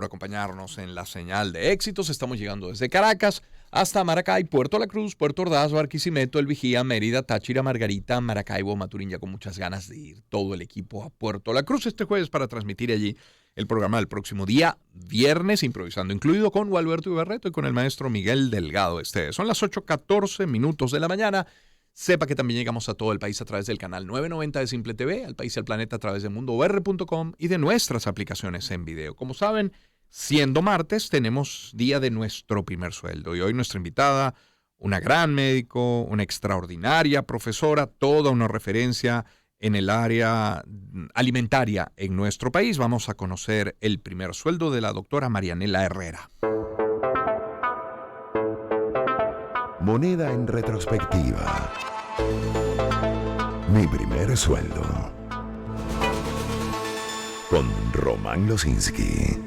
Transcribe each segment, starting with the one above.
por acompañarnos en la señal de éxitos. Estamos llegando desde Caracas hasta Maracay, Puerto La Cruz, Puerto Ordaz, Barquisimeto, El Vigía, Mérida, Táchira, Margarita, Maracaibo, Maturín, ya con muchas ganas de ir todo el equipo a Puerto La Cruz este jueves para transmitir allí el programa del próximo día, viernes, improvisando incluido con Gualberto Ibarreto y con el maestro Miguel Delgado. Son las 8:14 de la mañana. Sepa que también llegamos a todo el país a través del canal 990 de Simple TV, al país y al planeta a través de mundoBR.com y de nuestras aplicaciones en video. Como saben, siendo martes, tenemos día de nuestro primer sueldo. Y hoy nuestra invitada, una gran médico, una extraordinaria profesora, toda una referencia en el área alimentaria en nuestro país. Vamos a conocer el primer sueldo de la doctora Marianela Herrera. Moneda en retrospectiva. Mi primer sueldo. Con Román Losinski.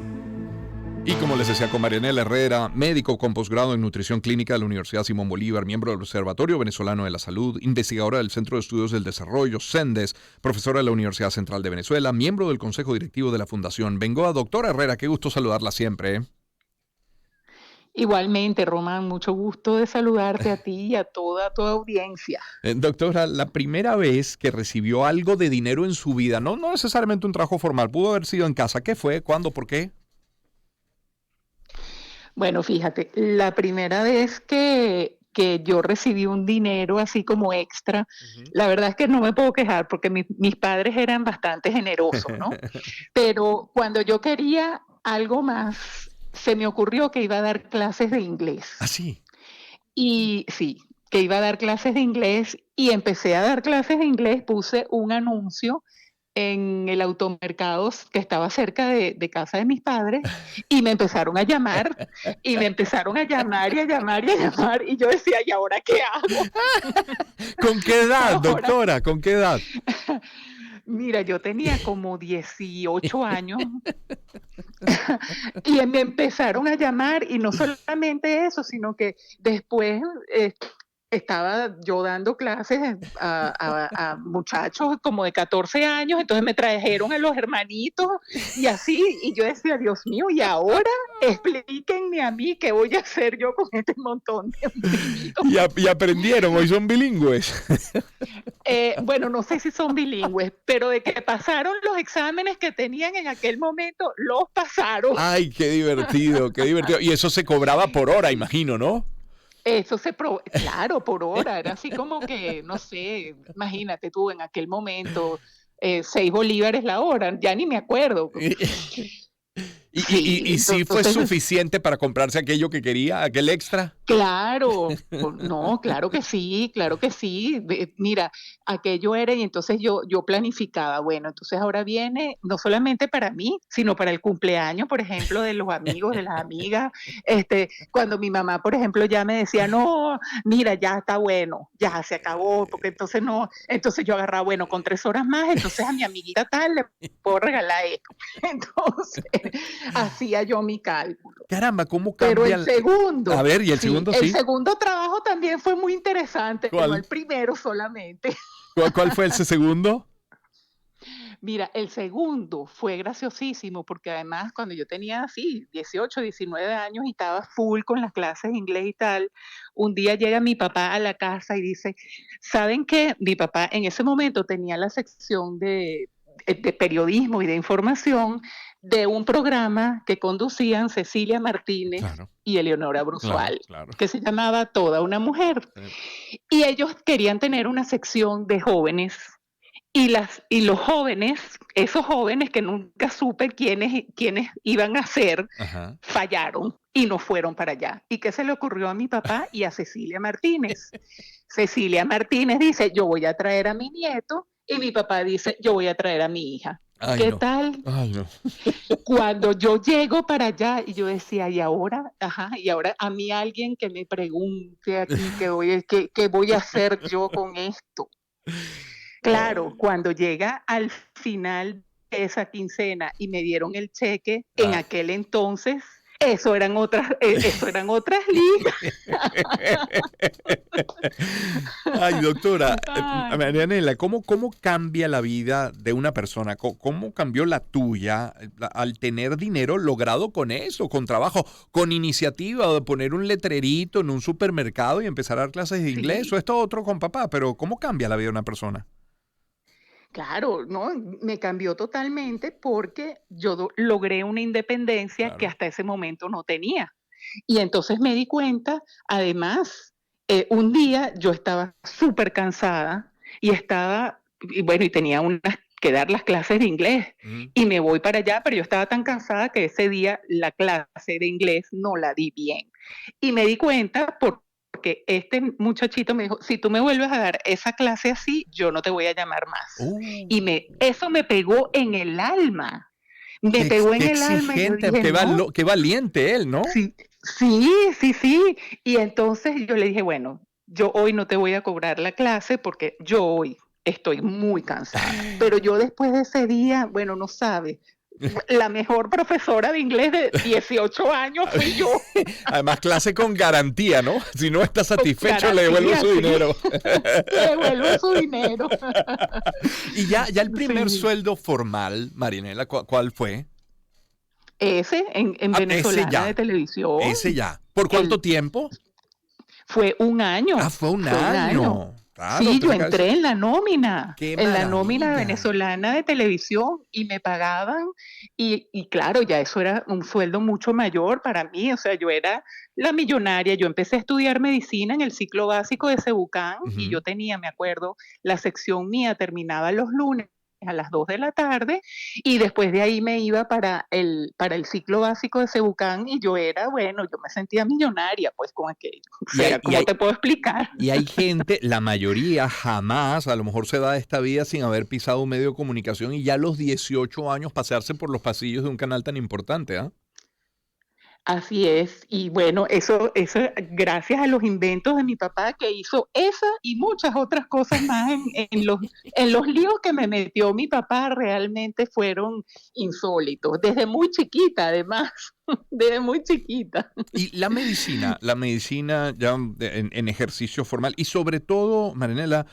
Y como les decía, con Marianela Herrera, médico con posgrado en nutrición clínica de la Universidad Simón Bolívar, miembro del Observatorio Venezolano de la Salud, investigadora del Centro de Estudios del Desarrollo, CENDES, profesora de la Universidad Central de Venezuela, miembro del Consejo Directivo de la Fundación Bengoa. Doctora Herrera, qué gusto saludarla siempre. Igualmente, Román, mucho gusto de saludarte a ti y a toda tu audiencia. Doctora, la primera vez que recibió algo de dinero en su vida, no necesariamente un trabajo formal, pudo haber sido en casa. ¿Qué fue? ¿Cuándo? ¿Por qué? Bueno, fíjate, la primera vez que yo recibí un dinero así como extra, la verdad es que no me puedo quejar porque mis padres eran bastante generosos, ¿no? Pero cuando yo quería algo más, se me ocurrió que iba a dar clases de inglés. ¿Ah, sí? Y sí, que iba a dar clases de inglés y empecé a dar clases de inglés, puse un anuncio en el automercado que estaba cerca de casa de mis padres y me empezaron a llamar y me empezaron a llamar y a llamar y a llamar y yo decía, ¿y ahora qué hago? ¿Con qué edad, doctora? ¿Con qué edad? Mira, yo tenía como 18 años y me empezaron a llamar y no solamente eso, sino que después estaba yo dando clases a muchachos como de 14 años, entonces me trajeron a los hermanitos y así, y yo decía, Dios mío, y ahora explíquenme a mí qué voy a hacer yo con este montón de niños. Y aprendieron, hoy son bilingües. Bueno, no sé si son bilingües, pero de que pasaron los exámenes que tenían en aquel momento, los pasaron. Ay, qué divertido, qué divertido. Y eso se cobraba por hora, imagino, ¿no? Eso claro, por hora, era así como que, no sé, imagínate tú en aquel momento, 6 bolívares la hora, ya ni me acuerdo. ¿Y sí fue suficiente para comprarse aquello que quería, aquel extra? Claro, no, claro que sí, claro que sí. Mira, aquello era, y entonces yo planificaba, bueno, entonces ahora viene no solamente para mí, sino para el cumpleaños, por ejemplo, de los amigos, de las amigas. Cuando mi mamá, por ejemplo, ya me decía, no, mira, ya está bueno, ya se acabó, porque entonces no, entonces yo agarraba, bueno, con 3 horas más, entonces a mi amiguita tal le puedo regalar esto. Entonces, hacía yo mi cálculo. Caramba, ¿cómo cambia? Pero el segundo. A ver, ¿y el segundo sí? El segundo trabajo también fue muy interesante, ¿Cuál? no el primero solamente. ¿Cuál fue ese segundo? Mira, el segundo fue graciosísimo porque además cuando yo tenía así 18, 19 años y estaba full con las clases de inglés y tal, un día llega mi papá a la casa y dice, ¿saben qué? Mi papá en ese momento tenía la sección de periodismo y de información de un programa que conducían Cecilia Martínez y Eleonora Bruzual, que se llamaba Toda una Mujer. Y ellos querían tener una sección de jóvenes y los jóvenes, esos jóvenes que nunca supe quiénes iban a ser, fallaron y no fueron para allá. ¿Y qué se le ocurrió a mi papá y a Cecilia Martínez? Cecilia Martínez dice, yo voy a traer a mi nieto, y mi papá dice, yo voy a traer a mi hija. Ay, ¿Qué no. tal? Ay, no. Cuando yo llego para allá y yo decía, y ahora a mí alguien que me pregunte aquí qué voy a hacer yo con esto. Claro, cuando llega al final de esa quincena y me dieron el cheque, en aquel entonces eso eran otras ligas. Ay, doctora, Ay, Marianela, ¿cómo cambia la vida de una persona? ¿Cómo cambió la tuya al tener dinero logrado con eso, con trabajo, con iniciativa de poner un letrerito en un supermercado y empezar a dar clases de inglés? O sí. esto otro con papá, pero ¿cómo cambia la vida de una persona? Claro, no, me cambió totalmente porque yo logré una independencia que Claro. hasta ese momento no tenía. Y entonces me di cuenta, además, un día yo estaba súper cansada y bueno, y tenía que dar las clases de inglés Ujú. y me voy para allá, pero yo estaba tan cansada que ese día la clase de inglés no la di bien. Y me di cuenta porque este muchachito me dijo, si tú me vuelves a dar esa clase así, yo no te voy a llamar más. Uh, Eso me pegó en el alma, me qué, pegó en qué el alma y yo exigente, dije, no, qué valiente él, ¿no? sí, sí, sí, sí. Y entonces yo le dije, bueno, yo hoy no te voy a cobrar la clase porque yo hoy estoy muy cansada. Pero yo después de ese día, bueno, no sabes, la mejor profesora de inglés de 18 años fui yo, Además, clase con garantía, ¿no? Si no está con satisfecho, le devuelvo garantía, su sí, dinero. le devuelvo su dinero. Y ya el primer Sí, sueldo formal, Marinela, ¿cuál fue? ese en Ah, Venezolana de televisión, ese ya. ¿Por cuánto el, tiempo? fue un Ah, año, fue un fue un año. año. Claro, Sí, yo te acabas de entré decir. ¡Qué en la nómina maravilla! venezolana de televisión y me pagaban y claro, ya eso era un sueldo mucho mayor para mí, o sea, yo era la millonaria. Yo empecé a estudiar medicina en el ciclo básico de Cebucán y Ujú. yo tenía, me acuerdo, la sección mía terminaba los lunes a las 2 de la tarde y después de ahí me iba para el ciclo básico de Cebucán y yo era, bueno, yo me sentía millonaria, pues con aquello. O Y hay, sea, y ¿cómo hay, te puedo explicar? y hay gente, la mayoría jamás, a lo mejor se da esta vida sin haber pisado un medio de comunicación y ya a los 18 años pasearse por los pasillos de un canal tan importante, ¿ah? Así es, y bueno, eso gracias a los inventos de mi papá que hizo esa y muchas otras cosas más en los líos que me metió mi papá realmente fueron insólitos, desde muy chiquita además, desde muy chiquita. Y la medicina ya en ejercicio formal y sobre todo, Marinela,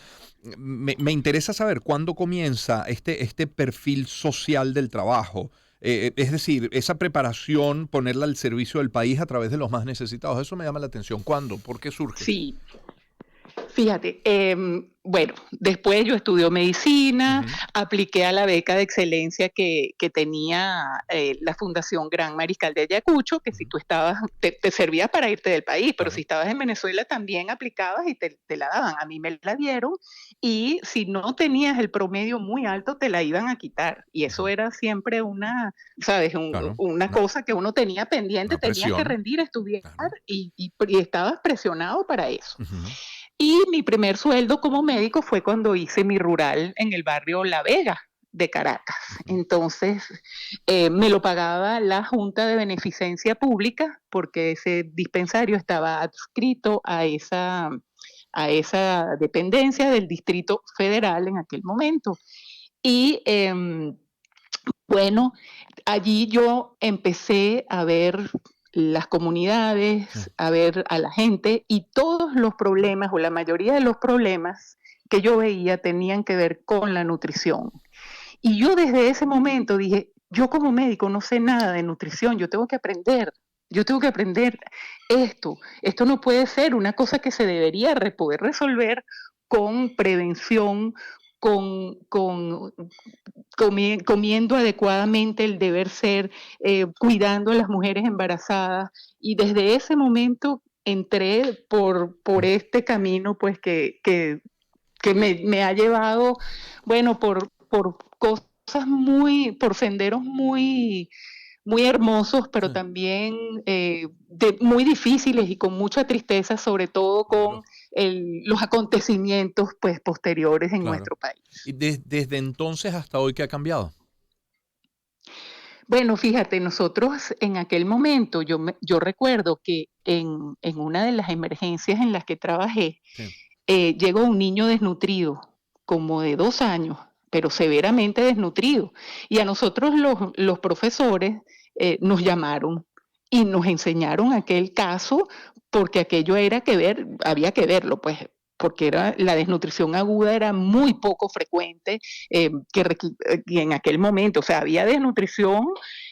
me interesa saber cuándo comienza este perfil social del trabajo. Es decir, esa preparación, ponerla al servicio del país a través de los más necesitados. Eso me llama la atención. ¿Cuándo? ¿Por qué surge? Sí, fíjate, bueno, después yo estudié medicina, Ujú, apliqué a la beca de excelencia que tenía la Fundación Gran Mariscal de Ayacucho, que si ujú, tú estabas, te servía para irte del país, pero si claro. estabas en Venezuela también aplicabas y te la daban. A mí me la dieron y si no tenías el promedio muy alto, te la iban a quitar. Y eso Ujú, era siempre una, ¿sabes? claro. Una cosa que uno tenía pendiente, Una tenías que presión. rendir, estudiar Claro. y estabas presionado para eso. Ujú, Y mi primer sueldo como médico fue cuando hice mi rural en el barrio La Vega de Caracas. ujú. Entonces, me lo pagaba la Junta de Beneficencia Pública porque ese dispensario estaba adscrito a esa dependencia del Distrito Federal en aquel momento. Y bueno, allí yo empecé a ver las Sí, comunidades, a ver a la gente y todos los problemas o la mayoría de los problemas que yo veía tenían que ver con la nutrición. Y yo desde ese momento dije, yo como médico no sé nada de nutrición, yo tengo que aprender esto. Esto no puede ser una cosa que se debería poder resolver con prevención, con comiendo adecuadamente el deber ser, cuidando a las mujeres embarazadas. Y desde ese momento entré por este camino, pues que me ha llevado, bueno, por cosas por senderos muy hermosos, pero sí, también muy difíciles y con mucha tristeza, sobre todo con claro, los acontecimientos pues, posteriores en claro. nuestro país. Y desde entonces hasta hoy, ¿qué ha cambiado? Bueno, fíjate, nosotros en aquel momento, yo recuerdo que en una de las emergencias en las que trabajé, Sí. llegó un niño desnutrido, como de 2 años, pero severamente desnutrido. Y a nosotros los profesores nos llamaron y nos enseñaron aquel caso porque aquello era que ver, había que verlo, pues, porque era, la desnutrición aguda era muy poco frecuente, y en aquel momento, o sea, había desnutrición,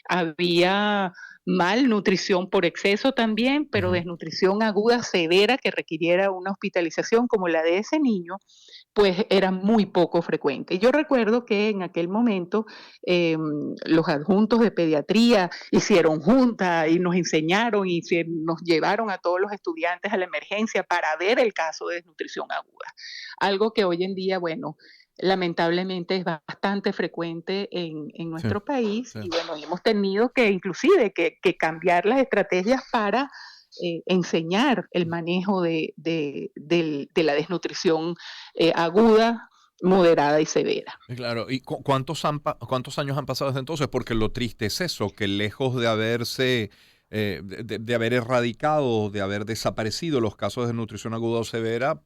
había malnutrición por exceso también, pero Ujú. desnutrición aguda severa que requiriera una hospitalización como la de ese niño, pues era muy poco frecuente. Yo recuerdo que en aquel momento los adjuntos de pediatría hicieron junta y nos enseñaron y nos llevaron a todos los estudiantes a la emergencia para ver el caso de desnutrición aguda. Algo que hoy en día, bueno, lamentablemente es bastante frecuente en Sí, nuestro país sí. y bueno, hemos tenido que inclusive que cambiar las estrategias para enseñar el manejo de la desnutrición aguda, moderada y severa. Claro, ¿y cuántos años han pasado desde entonces? Porque lo triste es eso, que lejos de haberse, de haber erradicado, de haber desaparecido los casos de nutrición aguda o severa,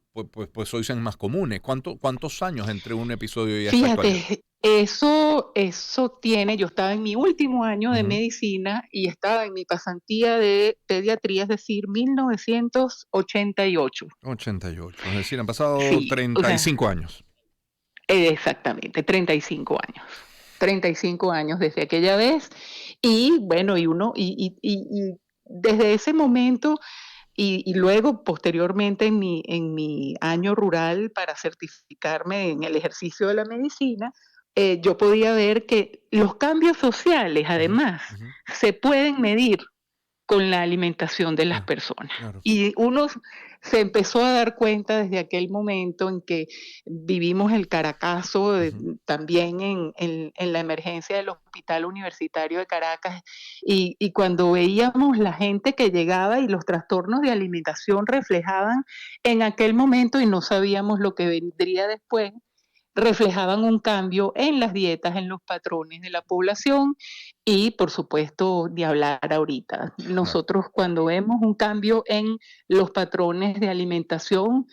pues hoy son más comunes. ¿Cuántos años entre un episodio y esta actualidad? Fíjate, eso tiene, yo estaba en mi último año de Ujú. medicina y estaba en mi pasantía de pediatría, es decir, 1988. 88, es decir, han pasado Sí, o sea, 35 años. exactamente, 35 años. 35 años desde aquella vez. Y bueno, y desde ese momento y luego posteriormente en mi año rural para certificarme en el ejercicio de la medicina, yo podía ver que los cambios sociales, Ujú, además, ujú. se pueden medir con la alimentación de las Claro, personas. claro. Y uno se empezó a dar cuenta desde aquel momento en que vivimos el Caracazo, Ujú. también en la emergencia del Hospital Universitario de Caracas, y cuando veíamos la gente que llegaba y los trastornos de alimentación reflejaban en aquel momento y no sabíamos lo que vendría después, reflejaban un cambio en las dietas, en los patrones de la población y, por supuesto, de hablar ahorita. Claro. Nosotros cuando vemos un cambio en los patrones de alimentación,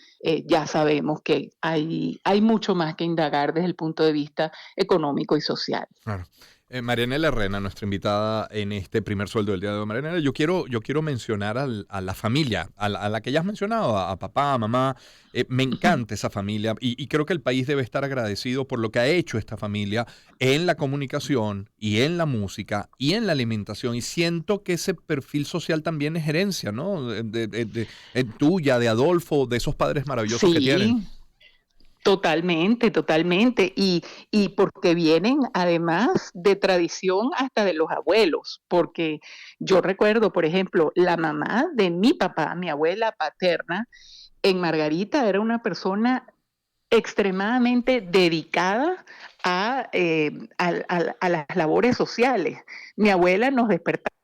ya sabemos que hay mucho más que indagar desde el punto de vista económico y social. Claro. Marianela Herrera, nuestra invitada en este primer sueldo del día de hoy. Marianela, yo quiero mencionar a la familia, a la que ya has mencionado, a papá, a mamá. Me encanta esa familia y creo que el país debe estar agradecido por lo que ha hecho esta familia en la comunicación y en la música y en la alimentación. Y siento que ese perfil social también es herencia, ¿no? Tuya, de Adolfo, de esos padres maravillosos que tienen. Sí, totalmente, totalmente. Y porque vienen además de tradición hasta de los abuelos, porque yo recuerdo, por ejemplo, la mamá de mi papá, mi abuela paterna, en Margarita era una persona extremadamente dedicada a las labores sociales. Mi abuela nos despertaba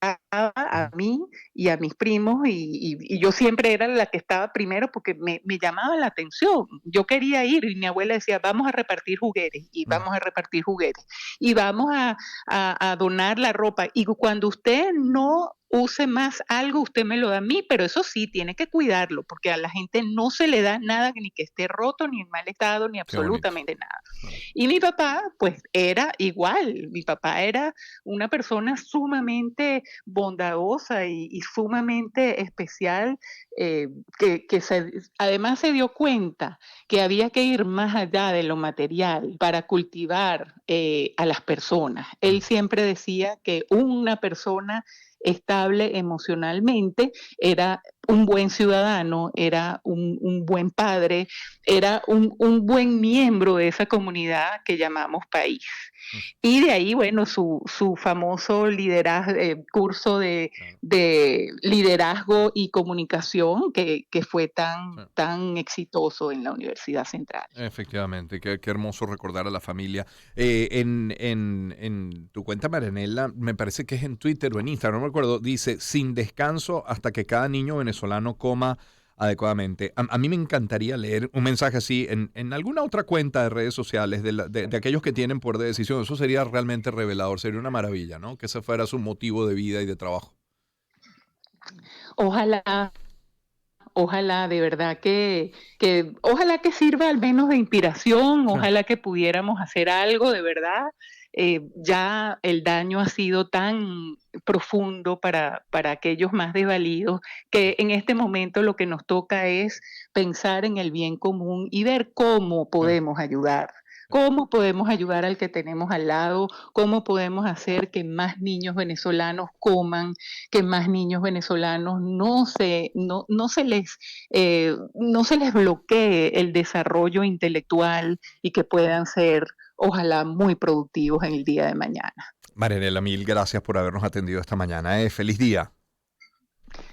a Ujú. mí y a mis primos y yo siempre era la que estaba primero porque me llamaba la atención. Yo quería ir y mi abuela decía, vamos a repartir juguetes y Mm. vamos a repartir juguetes y vamos a donar la ropa. Y cuando usted no use más algo, usted me lo da a mí, pero eso sí, tiene que cuidarlo porque a la gente no se le da nada ni que esté roto, ni en mal estado, ni Qué bonito. absolutamente nada. Ah. Y mi papá, pues era igual, mi papá era una persona sumamente bondadosa y sumamente especial, además se dio cuenta que había que ir más allá de lo material para cultivar a las personas. Él Mm. siempre decía que una persona estable emocionalmente era un buen ciudadano, era un buen padre, era un buen miembro de esa comunidad que llamamos país. Mm. Y de ahí, bueno, su famoso curso Claro. de liderazgo y comunicación que fue Sí. tan exitoso en la Universidad Central. Efectivamente, qué hermoso recordar a la familia. En tu cuenta, Marianela, me parece que es en Twitter o en Instagram, no me acuerdo, dice, sin descanso hasta que cada niño venezolano coma adecuadamente. A mí me encantaría leer un mensaje así en alguna otra cuenta de redes sociales de aquellos que tienen poder de decisión. Eso sería realmente revelador, sería una maravilla, ¿no? Que ese fuera su motivo de vida y de trabajo. Ojalá, ojalá, de verdad ojalá que sirva al menos de inspiración, Sí. ojalá que pudiéramos hacer algo de verdad ya el daño ha sido tan profundo para aquellos más desvalidos, que en este momento lo que nos toca es pensar en el bien común y ver cómo podemos ayudar. ¿Cómo podemos ayudar al que tenemos al lado? ¿Cómo podemos hacer que más niños venezolanos coman, que más niños venezolanos no se les bloquee el desarrollo intelectual y que puedan ser, ojalá, muy productivos en el día de mañana? Marianela, mil gracias por habernos atendido esta mañana. Feliz día.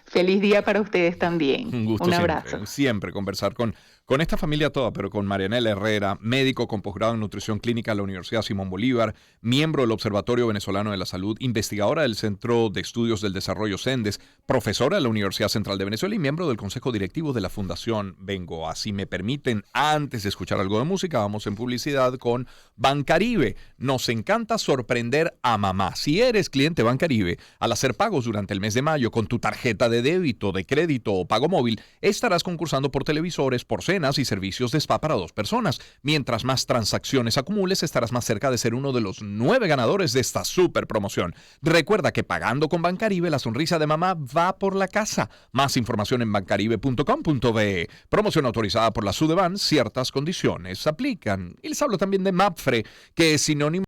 Feliz día para ustedes también. Un gusto Un abrazo. siempre conversar con esta familia toda, pero con Marianela Herrera, médico con posgrado en nutrición clínica en la Universidad Simón Bolívar, miembro del Observatorio Venezolano de la Salud, investigadora del Centro de Estudios del Desarrollo CENDES, profesora de la Universidad Central de Venezuela y miembro del Consejo Directivo de la Fundación Vengo. Así me permiten, antes de escuchar algo de música, vamos en publicidad con Bancaribe. Nos encanta sorprender a mamá. Si eres cliente Bancaribe, al hacer pagos durante el mes de mayo con tu tarjeta de débito, de crédito o pago móvil, estarás concursando por televisores, por cenas y servicios de spa para 2 personas. Mientras más transacciones acumules, estarás más cerca de ser uno de los 9 ganadores de esta super promoción. Recuerda que pagando con Bancaribe, la sonrisa de mamá va por la casa. Más información en bancaribe.com.be. Promoción autorizada por la SUDEBAN. Ciertas condiciones aplican. Y les hablo también de MAPFRE, que es sinónimo